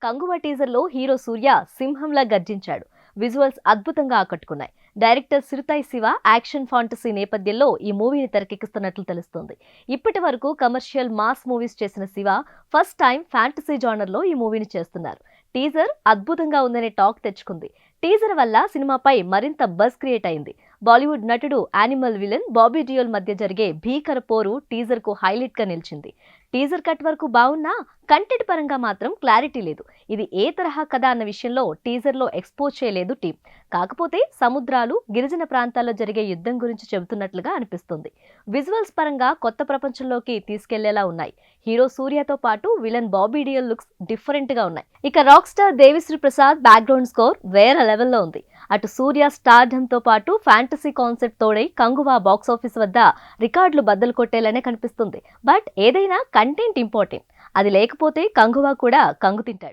Kanguva teaser లో hero సూర్య సింహంలా గర్జించాడు. Visuals అద్భుతంగా ఆకట్టుకున్నాయి. డైరెక్టర్ సిరుతాయి శివ యాక్షన్ ఫాంటసీ నేపథ్యంలో ఈ మూవీని తెరకెక్కిస్తున్నట్లు తెలుస్తోంది. ఇప్పటి వరకు కమర్షియల్ మాస్ మూవీస్ చేసిన Shiva first time fantasy genre లో ఈ మూవీని చేస్తున్నారు. టీజర్ అద్భుతంగా ఉందనే టాక్ తెచ్చుకుంది. టీజర్ వల్ల సినిమాపై మరింత బజ్ క్రియేట్ అయింది. బాలీవుడ్ నటుడు యానిమల్ విలన్ బాబీ డియోల్ మధ్య జరిగే భీకర పోరు టీజర్ కు హైలైట్ గా నిలిచింది. టీజర్ కట్ వరకు బాగున్నా కంటెంట్ పరంగా మాత్రం క్లారిటీ లేదు. ఇది ఏ తరహా కథ అన్న విషయంలో టీజర్ లో ఎక్స్పోజ్ చేయలేదు టీం. కాకపోతే సముద్రాలు, గిరిజన ప్రాంతాల్లో జరిగే యుద్ధం గురించి చెబుతున్నట్లుగా అనిపిస్తుంది. విజువల్స్ పరంగా కొత్త ప్రపంచంలోకి తీసుకెళ్లేలా ఉన్నాయి. హీరో సూర్యతో పాటు villain Bobby Deol looks different గా ఉన్నాయి. ఇక rock star Devi Sri Prasad background score వేరే లెవెల్లో ఉంది. అటు సూర్య స్టార్డమ్ తో పాటు ఫ్యాంటసీ కాన్సెప్ట్ తోడై కంగువా బాక్సాఫీస్ వద్ద రికార్డులు బద్దలు కొట్టేలానే కనిపిస్తుంది. బట్ ఏదైనా కంటెంట్ ఇంపార్టెంట్. అది లేకపోతే కంగువా కూడా కంగు తింటాడు.